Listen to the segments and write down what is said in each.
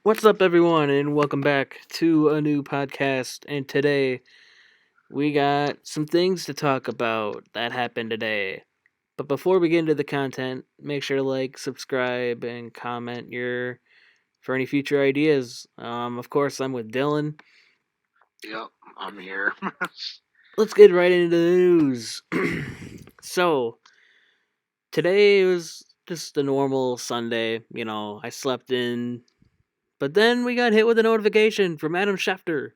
What's up, everyone, and welcome back to a new podcast. And today we got some things to talk about that happened today. But before we get into the content, make sure to like, subscribe, and comment your for any future ideas. Of course, I'm with Dylan. Yep, I'm here. Let's get right into the news. So today was just a normal Sunday. I slept in, but then we got hit with a notification from Adam Schefter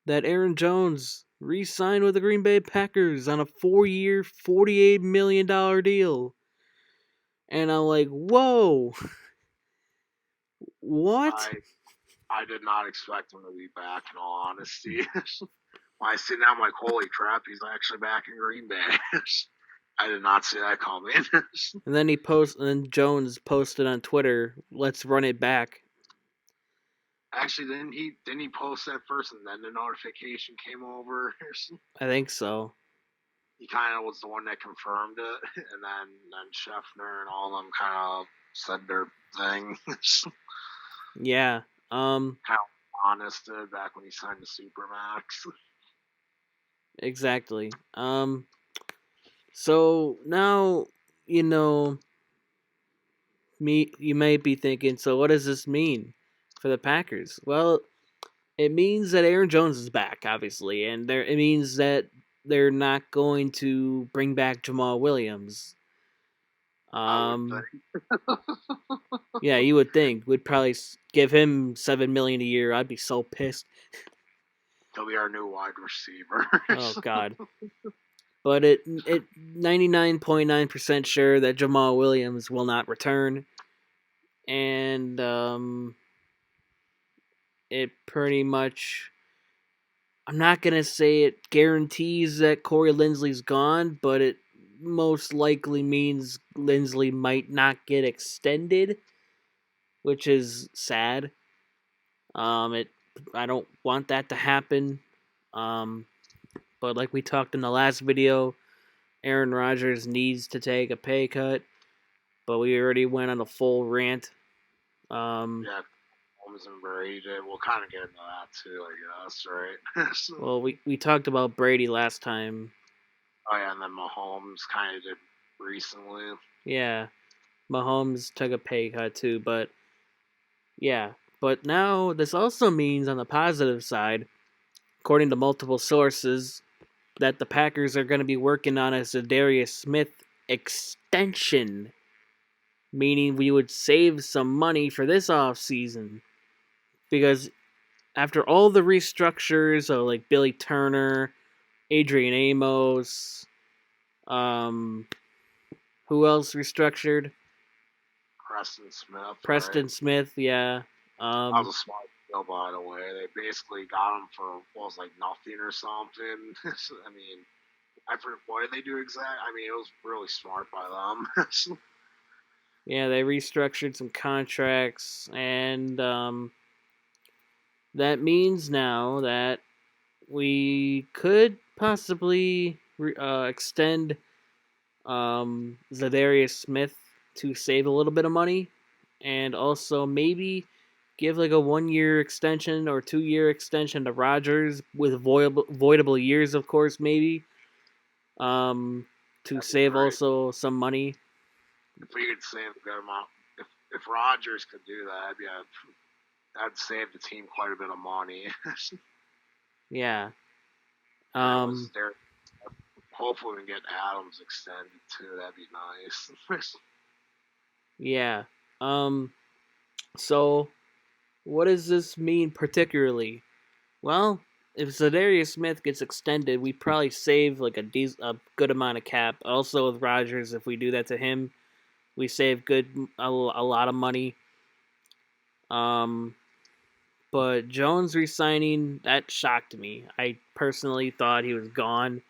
that Aaron Jones re-signed with the Green Bay Packers on a 4-year, $48 million deal. And I'm like, whoa, what? I I did not expect him to be back. In all honesty, when I see that, I'm like, holy crap, he's actually back in Green Bay. I did not see that coming. And then and then Jones posted on Twitter, let's run it back. Actually, didn't he post that first, and then the notification came over? I think so. He kind of was the one that confirmed it, and then Scheffner and all of them kind of said their thing. Yeah. Kind of honest back when he signed the Supermax. Exactly. So now, you know, you may be thinking, so what does this mean for the Packers? Well, it means that Aaron Jones is back, obviously, and it means that they're not going to bring back Jamal Williams. I would think Yeah, you would think we'd probably give him $7 million a year. I'd be so pissed. he'll be our new wide receiver. Oh God. But it 99.9% sure that Jamal Williams will not return, and it pretty much. I'm not gonna say it guarantees that Corey Linsley's gone, but it most likely means Linsley might not get extended, which is sad. It I don't want that to happen. Um, but like we talked in the last video, Aaron Rodgers needs to take a pay cut, but we already went on a full rant. Yeah, Holmes and Brady. We'll kind of get into that too, I guess, right? Well, we talked about Brady last time. Oh yeah, and then Mahomes kind of did recently. Yeah, Mahomes took a pay cut too, but yeah. But now this also means on the positive side, according to multiple sources, that the Packers are going to be working on a Zadarius Smith extension, meaning we would save some money for this offseason. Because after all the restructures of like Billy Turner, Adrian Amos, um, who else restructured? Preston Smith, right? Preston Smith, yeah. That was Um, a smart deal, by the way. They basically got him for what was like nothing or something. I mean, I forget what did they do exactly. I mean, it was really smart by them. yeah, they restructured some contracts, and that means now that we could possibly extend Zadarius Smith to save a little bit of money, and also maybe give like a 1 year extension or 2 year extension to Rodgers with voidable years, of course, maybe um, to That'd be save great also some money. if we could save a good amount. If Rodgers could do that, yeah, that'd save the team quite a bit of money. Yeah. And was Um, there. Hopefully, we can get Adams extended too. That'd be nice. yeah. Um, so what does this mean particularly? Well, if Zadarius Smith gets extended, we probably save like a good amount of cap. Also with Rodgers, if we do that to him, we save a lot of money. Um, but Jones resigning, that shocked me. I personally thought he was gone.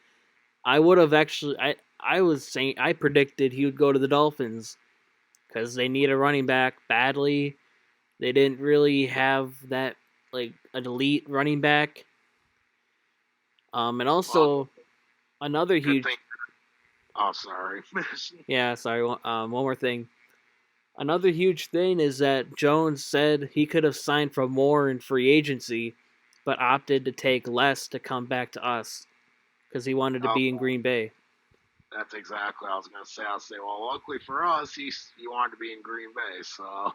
I would have actually I was saying I predicted he would go to the Dolphins because they need a running back badly. They didn't really have that like an elite running back. And Well, also another good huge thing. Oh, sorry. yeah, sorry. One more thing. Another huge thing is that Jones said he could have signed for more in free agency, but opted to take less to come back to us because he wanted to be in Okay, Green Bay. that's exactly what I was gonna say. I'll say, well, luckily for us, he wanted to be in Green Bay, so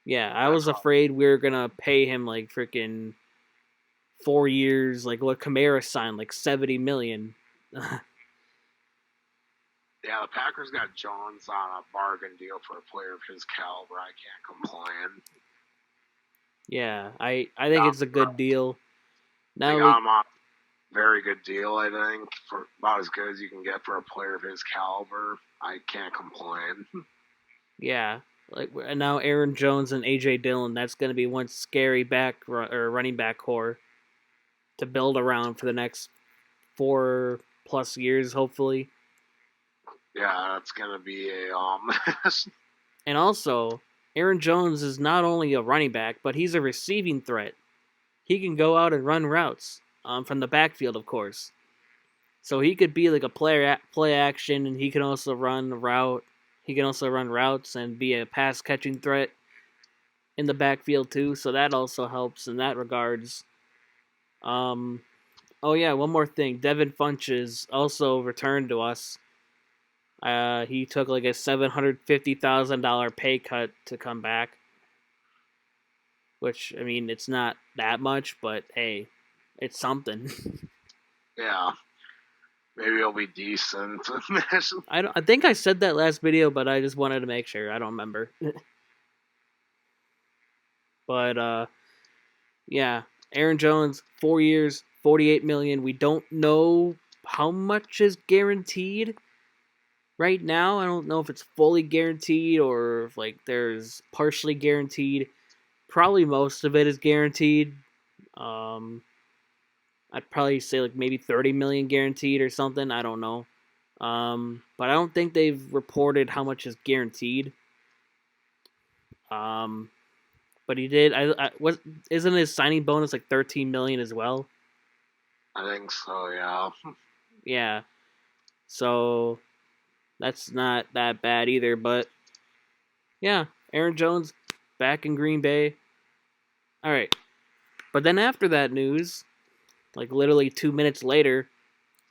Yeah, I that's was all. afraid we were gonna pay him like freaking 4 years, like what Kamara signed, like 70 million. Yeah, the Packers got Jones on a bargain deal for a player of his caliber. I can't complain. Yeah, I think Um, it's a good deal. they Now got we him on a very good deal, I think, for about as good as you can get for a player of his caliber. I can't complain. yeah, like and now Aaron Jones and AJ Dillon, that's going to be one scary or running back core to build around for the next 4+ years, hopefully. Yeah, that's gonna be a And also, Aaron Jones is not only a running back, but he's a receiving threat. He can go out and run routes from the backfield, of course. So he could be like a play action, and he can also run route. He can also run routes and be a pass catching threat in the backfield too. So that also helps in that regards. Um, oh yeah, one more thing. Devin Funches also returned to us. He took like a $750,000 pay cut to come back, which I mean it's not that much, but hey, it's something. yeah, maybe it'll be decent. I think I said that last video, but I just wanted to make sure. I don't remember. But yeah, Aaron Jones, 4 years, 48 million. We don't know how much is guaranteed right now. I don't know if it's fully guaranteed or if like there's partially guaranteed. Probably most of it is guaranteed. Um, I'd probably say like maybe 30 million guaranteed or something. I don't know. But I don't think they've reported how much is guaranteed. Um, but he did. I what isn't his signing bonus like 13 million as well? I think so. Yeah. Yeah. So that's not that bad either. But yeah, Aaron Jones back in Green Bay. All right. But then after that news, like literally 2 minutes later,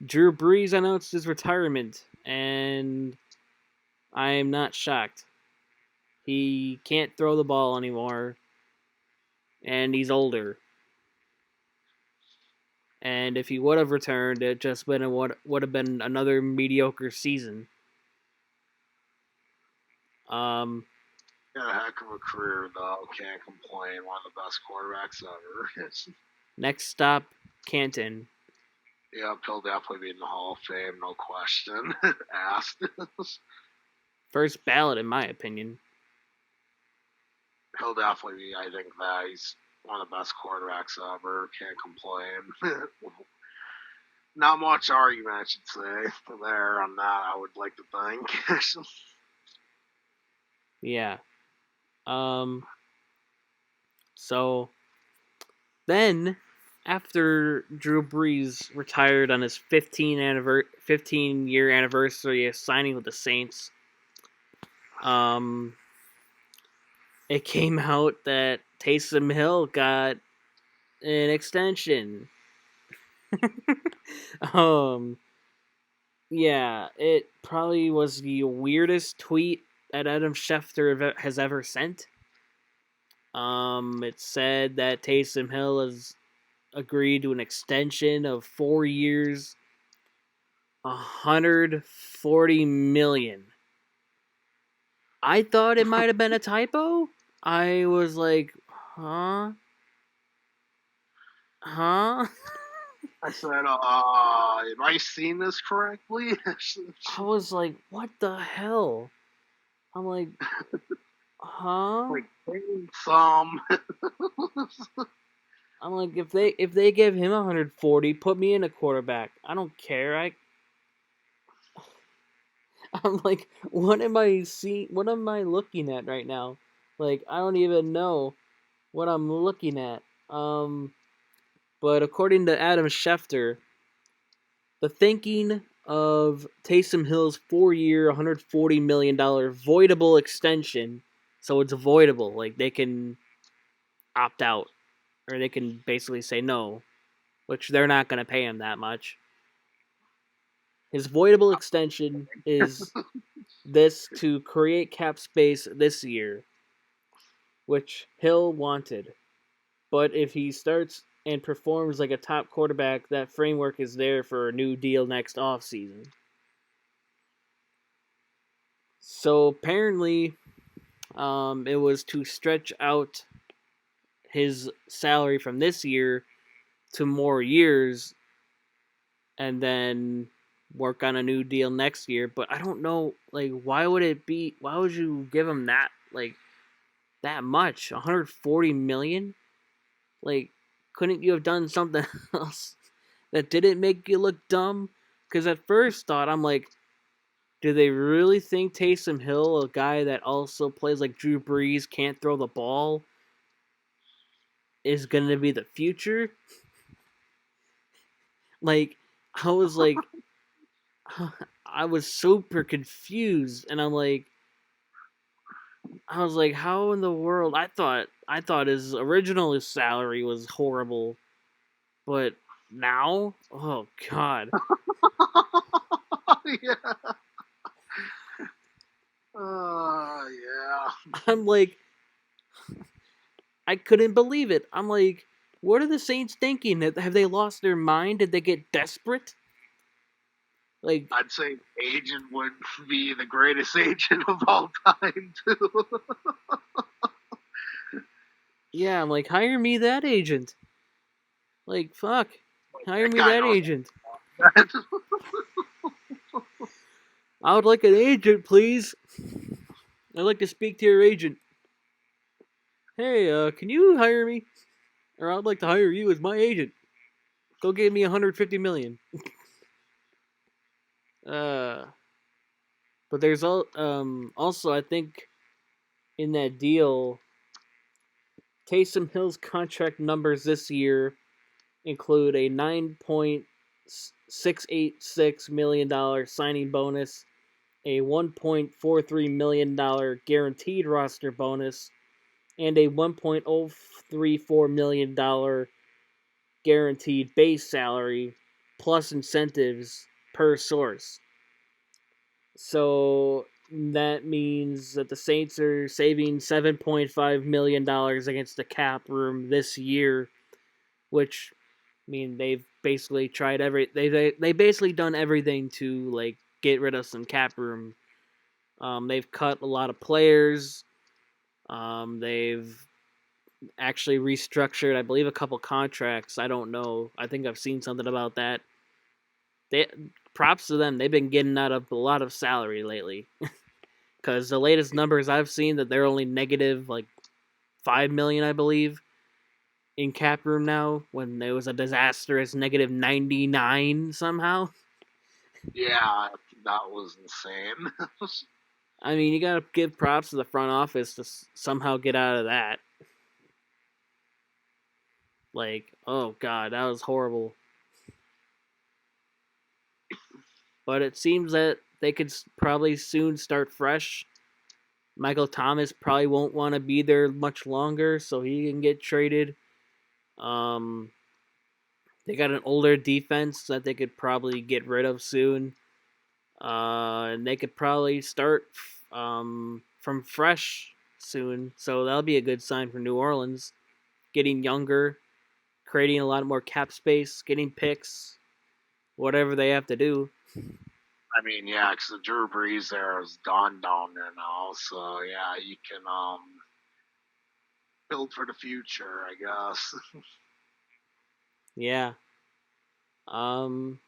Drew Brees announced his retirement, and I am not shocked. He can't throw the ball anymore, and he's older. And if he would have returned, it just been would have been another mediocre season. Um, Got a heck of a career though. Can't complain. One of the best quarterbacks ever. Next stop, Canton. Yeah, he'll definitely be in the Hall of Fame, no question asked. First ballot, in my opinion. He'll definitely be. I think that he's one of the best quarterbacks ever. Can't complain. Not much argument, I should say, there on that. I would like to think. Yeah. Um. So then, after Drew Brees retired on his 15-year anniversary of signing with the Saints, um, it came out that Taysom Hill got an extension. um, yeah, it probably was the weirdest tweet that Adam Schefter has ever sent. It said that Taysom Hill has agreed to an extension of 4 years, 140 million. I thought it might have been a typo. I was like, huh? Huh? I said, am I seeing this correctly? I was like, what the hell? I'm like, huh? Like, some. I'm like, if they give him 140, put me in a quarterback. I don't care. I'm like, what am I seeing? What am I looking at right now? Like, I don't even know what I'm looking at. But according to Adam Schefter, the thinking of Taysom Hill's 4-year, $140 million voidable extension. So it's avoidable. Like, they can opt out, or they can basically say no, which they're not going to pay him that much. His voidable extension is this to create cap space this year, which Hill wanted. But if he starts and performs like a top quarterback, that framework is there for a new deal next offseason. So apparently, it was to stretch out his salary from this year to more years and then work on a new deal next year. But I don't know, like, why would you give him that, like, that much? 140 million? Like, couldn't you have done something else that didn't make you look dumb? Because at first thought, I'm like, do they really think Taysom Hill, a guy that also plays like Drew Brees, can't throw the ball, is going to be the future? Like, I was like, I was super confused, and I was like, how in the world? I thought his original salary was horrible, but now, oh god, Yeah. Yeah. I'm like, I couldn't believe it. I'm like, what are the Saints thinking? Have they lost their mind? Did they get desperate? Like, I'd say agent would be the greatest agent of all time too. yeah, I'm like, hire me that agent. Like, fuck, hire That me guy that knows agent. that. I would like an agent, please. I'd like to speak to your agent. Hey, can you hire me? Or I'd like to hire you as my agent. Go give me 150 million. Uh, but there's also, I think in that deal, Taysom Hill's contract numbers this year include a $9.686 million signing bonus, a $1.43 million guaranteed roster bonus, and a $1.034 million guaranteed base salary plus incentives per source. So that means that the Saints are saving $7.5 million against the cap room this year, which, I mean, they've basically tried they basically done everything to, like, get rid of some cap room. They've cut a lot of players. They've actually restructured, I believe, a couple contracts. I don't know. I think I've seen something about that. They Props to them. They've been getting out of a lot of salary lately. Because the latest numbers I've seen, that they're only negative like 5 million, I believe, in cap room now, when it was a disastrous negative 99 somehow. Yeah, that was insane. I mean, you gotta give props to the front office to somehow get out of that. Like, oh god, that was horrible. But it seems that they could probably soon start fresh. Michael Thomas probably won't want to be there much longer, so he can get traded. Um, they got an older defense that they could probably get rid of soon. And they could probably start from fresh soon. So that'll be a good sign for New Orleans. Getting younger, creating a lot more cap space, getting picks, whatever they have to do. I mean, yeah, because the Drew Brees there is gone down there now, so yeah, you can build for the future, I guess. Yeah. Um,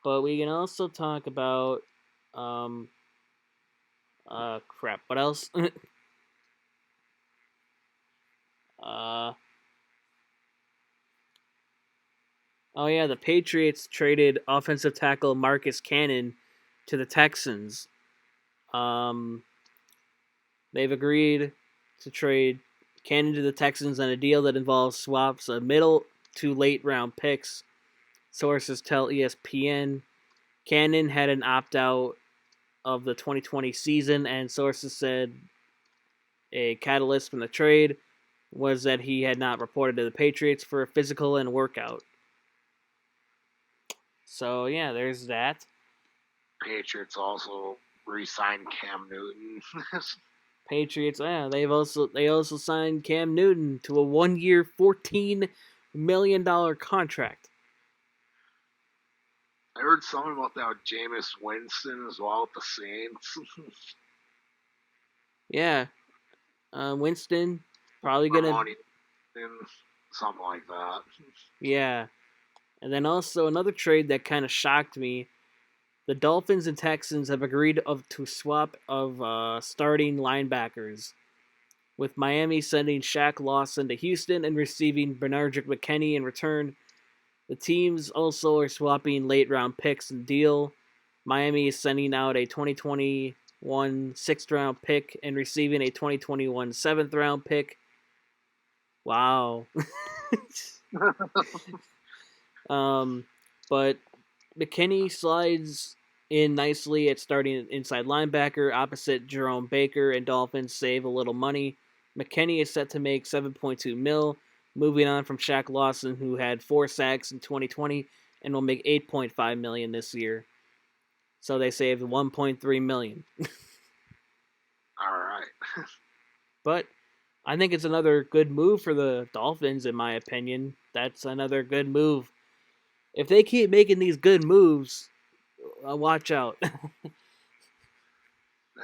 but we can also talk about um, crap. What else? uh, oh yeah, the Patriots traded offensive tackle Marcus Cannon to the Texans. Um, they've agreed to trade Cannon to the Texans on a deal that involves swaps of middle to late round picks, Sources tell ESPN. Cannon had an opt-out of the 2020 season, and sources said a catalyst from the trade was that he had not reported to the Patriots for a physical and workout. So yeah, there's that. Patriots also re-signed Cam Newton. Patriots, yeah, they also signed Cam Newton to a 1-year, $14 million contract. I heard something about that with Jameis Winston as well with the Saints. Yeah, Winston probably For gonna, money and something like that. yeah. And then also another trade that kind of shocked me: the Dolphins and Texans have agreed to swap of starting linebackers, with Miami sending Shaq Lawson to Houston and receiving Bernardrick McKinney in return. The teams also are swapping late round picks and deal. Miami is sending out a 2021 sixth round pick and receiving a 2021 seventh round pick. Wow. But McKinney slides in nicely at starting inside linebacker opposite Jerome Baker, and Dolphins save a little money. McKinney is set to make $7.2 million, moving on from Shaq Lawson, who had 4 sacks in 2020 and will make $8.5 million this year. So they saved $1.3 million. All right. But I think it's another good move for the Dolphins, in my opinion. That's another good move. If they keep making these good moves, watch out. Yeah,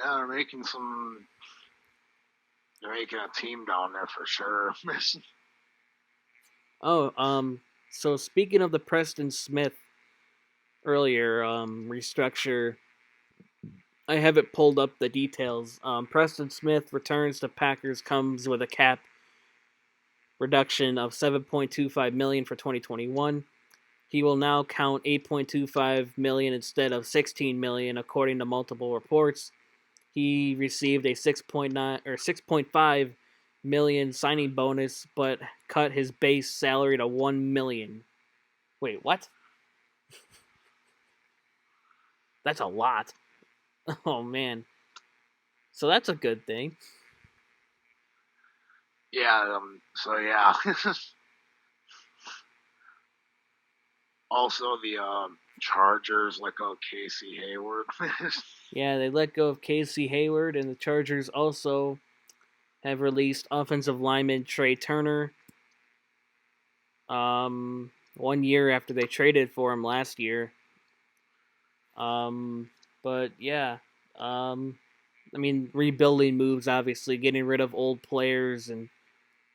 they're making some. They're making a team down there for sure. So speaking of the Preston Smith earlier restructure, I have it pulled up the details. Preston Smith returns to Packers comes with a cap reduction of $7.25 million for 2021. He will now count $8.25 million instead of $16 million, according to multiple reports. He received a 6.9 or 6.5 million signing bonus, but cut his base salary to 1 million. Wait, what? That's a lot. Oh man. So that's a good thing. Yeah. So yeah. Also, the Chargers let go Casey Hayward. Yeah, they let go of Casey Hayward, and the Chargers also have released offensive lineman Trey Turner. 1 year after they traded for him last year. But yeah, I mean, rebuilding moves, obviously, getting rid of old players and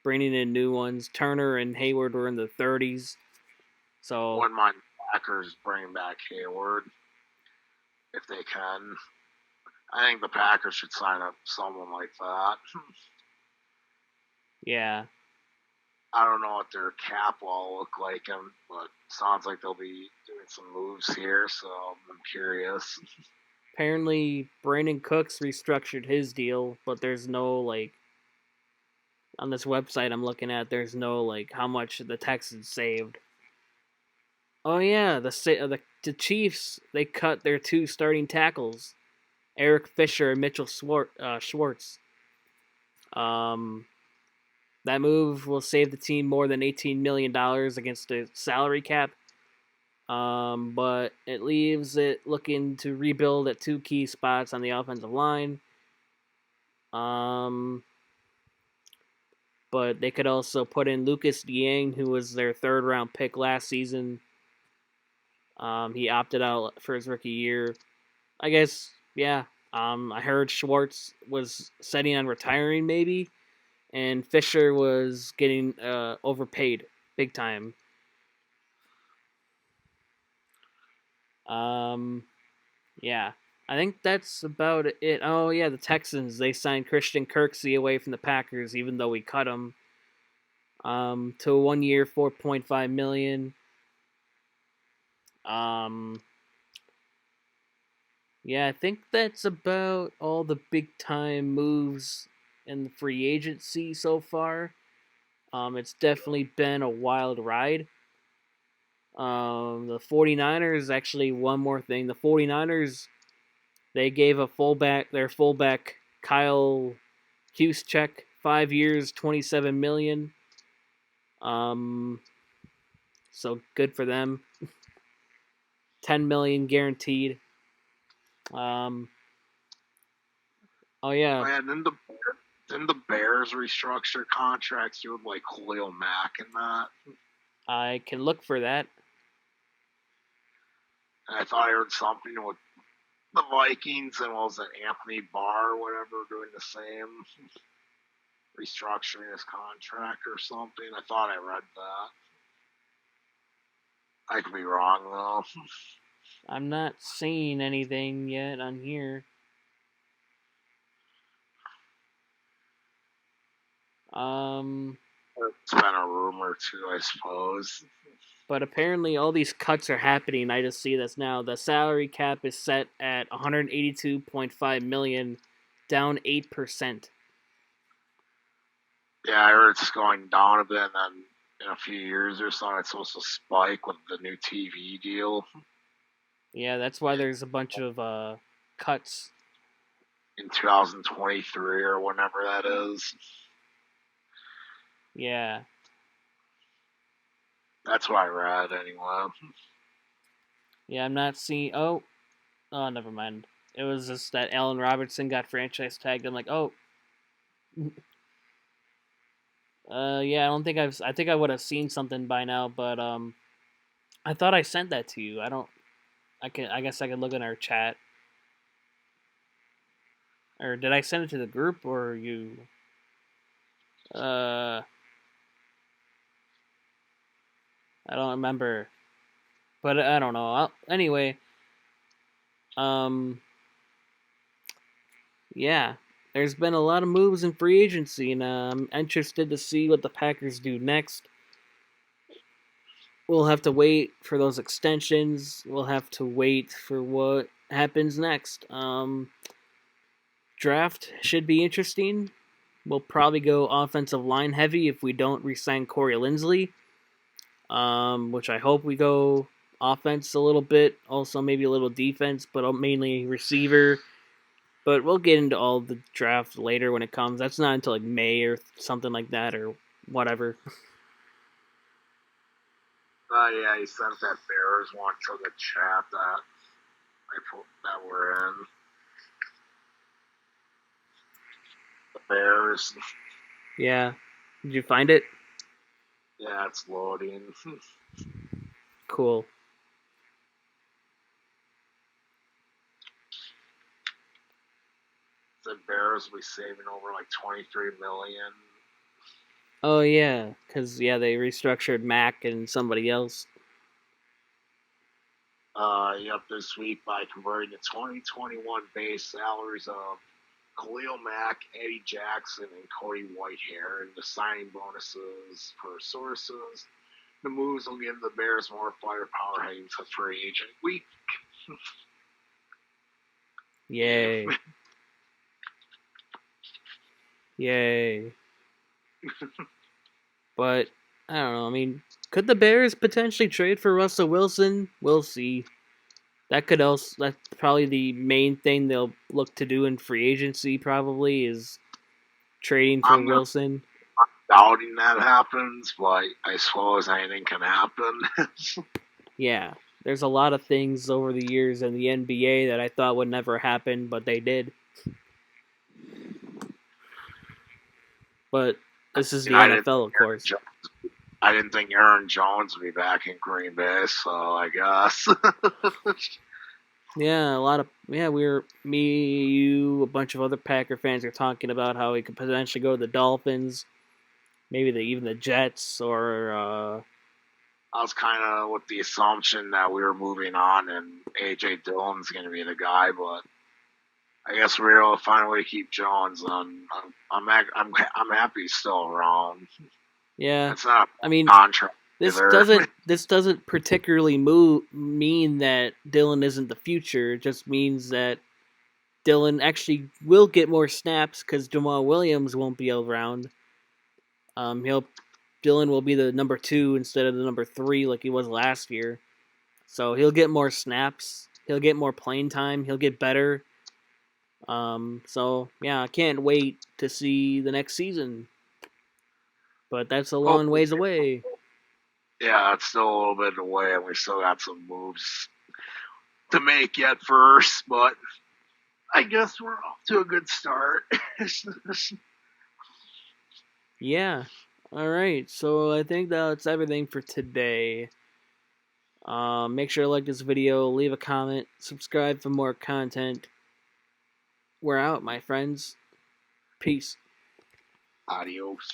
bringing in new ones. Turner and Hayward were in the 30s, so Wouldn't mind Packers bringing back Hayward if they can. I think the Packers should sign up someone like that. yeah. I don't know what their cap will look like, but sounds like they'll be doing some moves here, so I'm curious. Apparently, Brandon Cooks restructured his deal, but there's no like on this website I'm looking at. There's no like how much the Texans saved. Oh yeah, the Chiefs, they cut their 2 starting tackles, Eric Fisher and Mitchell Schwartz. Um, that move will save the team more than $18 million against the salary cap. But it leaves it looking to rebuild at 2 key spots on the offensive line. But they could also put in Lucas Dieng, who was their 3rd round pick last season. He opted out for his rookie year. I guess, yeah. I heard Schwartz was setting on retiring, maybe, and Fisher was getting overpaid big time. Yeah. I think that's about it. Oh yeah, the Texans, they signed Christian Kirksey away from the Packers, even though we cut him. To a 1 year, $4.5 million. Yeah, I think that's about all the big time moves in the free agency so far. It's definitely been a wild ride. The 49ers, actually, one more thing. The 49ers, they gave their fullback, Kyle Juszczyk, 5 years, $27 million. So good for them. $10 million guaranteed. Oh yeah, Oh, yeah, then the Bears restructure contracts with like Khalil Mack and that. I can look for that. And I thought I heard something with the Vikings and what was it, Anthony Barr or whatever doing the same, restructuring his contract or something. I thought I read that. I could be wrong though. I'm not seeing anything yet on here. It's been a rumor too, I suppose. But apparently all these cuts are happening. I just see this now. The salary cap is set at 182.5 million, down 8%. Yeah, I heard it's going down a bit, and then in a few years or so, it's supposed to spike with the new TV deal Yeah, that's why there's a bunch of cuts. in 2023 or whenever that is. Yeah. That's what I read anyway. Yeah, I'm not seeing. Oh, never mind. It was just that Allen Robertson got franchise tagged. I'm like, oh. Yeah, I don't think I think I would have seen something by now, but I thought I sent that to you. I guess I could look in our chat. Or did I send it to the group or you? I don't remember. But I don't know. Anyway, um, yeah, there's been a lot of moves in free agency, and I'm interested to see what the Packers do next. We'll have to wait for those extensions. We'll have to wait for what happens next. Draft should be interesting. We'll probably go offensive line heavy if we don't re-sign Corey Linsley, which I hope we go offense a little bit, also maybe a little defense, but mainly receiver. But we'll get into all the draft later when it comes. That's not until like May or something like that or whatever. Yeah, he sent that Bears one to the chat that we're in. The Bears. Yeah. Did you find it? Yeah, it's loading. Cool. The Bears will be saving over like 23 million. Oh yeah, because they restructured Mac and somebody else. Yep, this week by converting the 2021 base salaries of Khalil Mack, Eddie Jackson, and Cody Whitehair into signing bonuses for sources. The moves will give the Bears more firepower heading to free agent week. Yay. Yay. But I don't know. I mean, could the Bears potentially trade for Russell Wilson? We'll see. That's probably the main thing they'll look to do in free agency. Probably is trading for Wilson. Doubting that happens, but I suppose anything can happen. Yeah, there's a lot of things over the years in the NBA that I thought would never happen, but they did. But this is the NFL, of course. I didn't think Aaron Jones would be back in Green Bay, so I guess. Yeah, me, you, a bunch of other Packer fans are talking about how he could potentially go to the Dolphins, maybe even the Jets, or. I was kind of with the assumption that we were moving on and AJ Dillon's going to be the guy, but I guess we're able to find a way to keep Jones. I'm happy he's still around. Yeah, it's not. I mean, contract. This doesn't particularly mean that Dillon isn't the future. It just means that Dillon actually will get more snaps because Jamal Williams won't be around. He'll Dylan will be the number 2 instead of the number 3 like he was last year. So he'll get more snaps. He'll get more playing time. He'll get better. So yeah, I can't wait to see the next season. But that's a long Hopefully, ways away. yeah, it's still a little bit away, and we still got some moves to make yet first, but I guess we're off to a good start. Yeah. All right. So I think that's everything for today. Make sure to like this video, leave a comment, subscribe for more content. We're out, my friends. Peace. Adios.